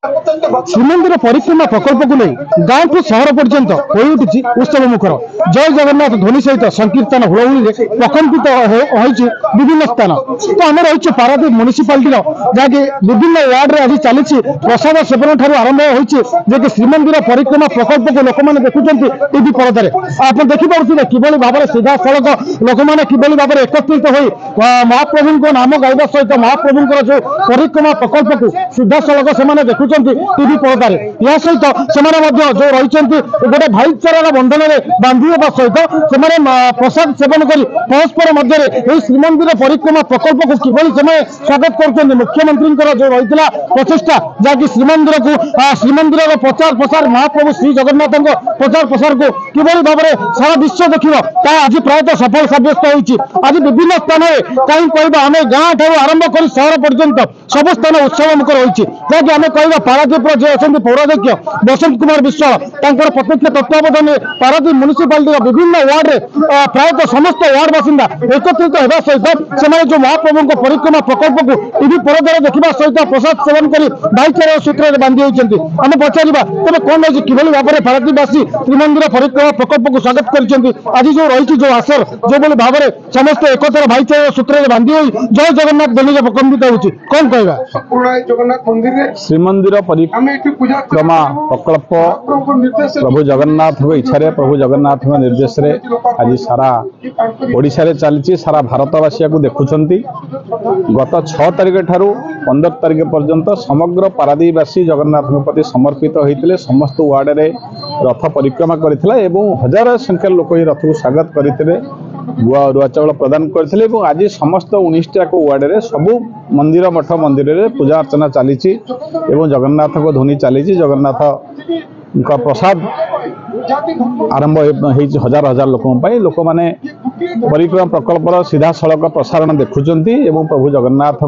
श्रीमंदिर परिक्रमा प्रकल्प को नहीं गांव ठू सहर पर्यंत हो उठी उत्सव मुखर जय जगन्नाथ ध्वनि सहित संकीर्तन हुलहुली प्रकम्पित होती विभिन्न स्थान। तो आम रही पारादीप म्युनिसिपालिटी जहाँकि विभिन्न वार्ड में आज चली प्रसाद सेवन ठार आरंभ हो श्रीमंदिर परिक्रमा प्रकल्प को लोक मैंने देखुं टीवी पर्दा आप देखिपे किभली भाव में सीधा सड़क लोक मैंने किभली भाव में एकत्रित हो महाप्रभु नाम गाइबा सहित महाप्रभु जो परिक्रमा प्रकल्प को सीधा सड़क से देखुं टीवी पर्दार या सहित जो रही गोटे भाईचारा बंधन में बांधा सहित से प्रसाद सेवन कर परस्पर मध्य श्रीमंदिर परिक्रमा प्रकल्प को किभली स्वागत कर मुख्यमंत्री जो रही प्रचेषा जहाँकि श्रीमंदिर प्रचार प्रसार महाप्रभु श्री जगन्नाथ प्रचार प्रसार को किभली भाव में सारा विश्व देखा आज प्रायतः सफल सब्यस्त होती। आज विभिन्न स्थान में कहीं कहवा आम गाँ ठार आरंभ कर सहर पर्यंत सब स्थान उत्सव मुखर होती जहाँकि आम कहवा पारादीप जो अच्छा पौराध्यक्ष बसंत कुमार विश्वाल प्रत्यक्ष तत्वावधान में पारादीप म्युनिसिपालिटी विभिन्न वार्ड में प्रायतः समस्त वार्ड बासिंदा एकत्रित होगा सहित से जो महाप्रभु परिक्रमा प्रकल्प को टीवी पर्दार देखा सहित प्रसाद सेवन कर भाईचारा सूत्र में बांधि होती आम पचार तेज कौन रही किभली भाव में पारादीपवासी श्रीमंदिर परिक्रमा प्रकल्प को स्वागत कर आज जो रही जो आसर जो भाव में समस्त एकतार भाईचारा सूत्र में बांधि हो जय जगन्नाथ ध्वनि प्रकम्पित होती कौन कहवा श्रीमंदिर परिक्रमा प्रकल्प प्रभु जगन्नाथ इच्छा प्रभु जगन्नाथ निर्देश रे आज सारा ओडिशा रे चली सारा भारतवासी को देखुंट गत 6 तारिख ठारू 15 तारिख पर्यंत समग्र पारादीपवासी जगन्नाथ प्रति समर्पित होते समस्त वार्ड रे रथ परिक्रमा करथिला एवं हजार संख्या लोक रथ को स्वागत करते गुआ रुआ चावल प्रदान करते आज समस्त 19टा वार्ड रे सबू मंदिर मठ मंदिर रे पूजा अर्चना चली जगन्नाथ को ध्वनि चली जगन्नाथ का प्रसाद आरंभ हो हजार हजार लोक मैंने परिक्रमा प्रकल्पर सीधा सड़क प्रसारण देखुंट प्रभु जगन्नाथ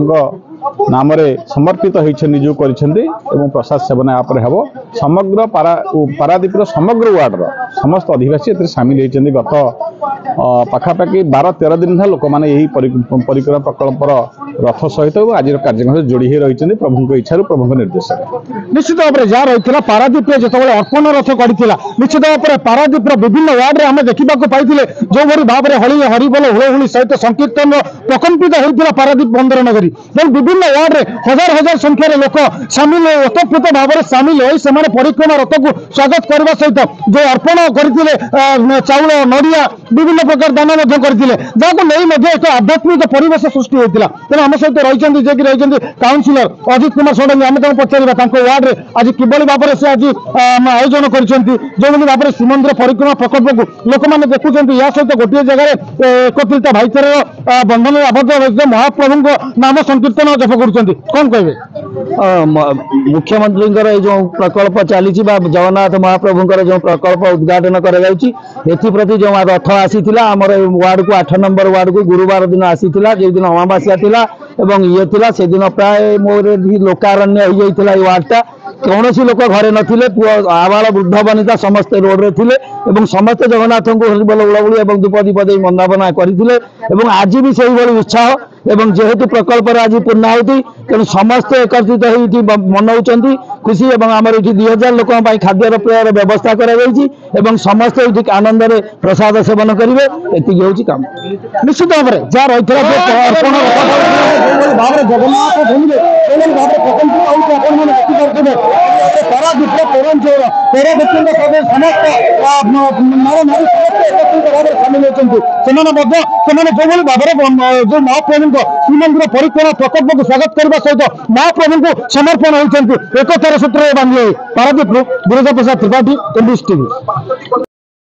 नाम समर्पित होती निजोग कर प्रसाद सेवन आप हम समग्र पारादीप समग्र वार्ड समस्त अधिवासी सामिल होती गत पाखापाखि 12-13 दिन था लोक मैंने यही परिक्रमा प्रकल्पर रथ सहित आज कार्यक्रम जोड़ी रही प्रभु इच्छा प्रभु निर्देश निश्चित भाव में जहाँ रही पारादीप जो अर्पण रथ कर निश्चित भाव में पारादीप विभिन्न वार्ड में आम देखा पाई जो भाई भाव में हली हरिबोल हुलहुली सहित संकीर्तन प्रकम्पित होता पारादीप बंदर नगरी विभिन्न वार्ड में हजार हजार संख्यार लोक सामिल ओतप्रोत भाव में सामिल हो परिक्रमा रथ को स्वागत करने सहित जो अर्पण करते चाउल नड़िया विभिन्न प्रकार दान करते जहाँ नहीं एक आध्यात्मिक परिवेश सृष्टि होता तेना आम सहित रही काउनसिलर अजित कुमार षडंगी आम पचार वार्ड में आज किभली भाव में से आज आयोजन कर भाव में श्रीमंदिर परिक्रमा प्रकल्प को लोक मैंने देखुं या सहित गोटे जगह एकत्रित भाईचारा बंधन में आबद्ध महाप्रभु नाम संकीर्तन जप कर कौन कहे मुख्यमंत्री जो प्रकल्प चली जगन्नाथ महाप्रभुंर जो प्रकल्प उद्घाटन करप्रति जो रथ आसी आमर वार्ड को 8 नंबर वार्ड को गुरुवार दिन आसी जो दिन अमावास्या थिला एवं ये थिला से दिन प्राय मोर लोकारण्य हो जाता वार्डटा कौन लोक घरे नथिले आबाल वृद्ध वनिता समस्ते रोड रे थिले एवं समस्त जगन्नाथ को हरिबोल उड़ाउड़ी धूप दीप दे वंदना करथिले एवं आज भी से उत्साह एवं जेहेतु प्रकल्प आज पूर्णाहुति तेणु समस्त एकत्रित होती मनाऊँ खुशी एवं आमर ये 2000 लोक खाद्यर पेयर व्यवस्था कर समस्त ये आनंद प्रसाद सेवन करेंगे एति हूँ काम निश्चित भाव में जहाँ रही पारादीप पौरांचल पौराध्यक्ष समस्त नर नारी सामिल होती जो भाव में जो महाप्रभु श्रीमंदिर परिक्रमा प्रकल्प को स्वागत करने सहित महाप्रभु को समर्पण होती एकतार सूत्र बांधि पारादीप गुरुदेव प्रसाद त्रिपाठी एमबीसी टीवी।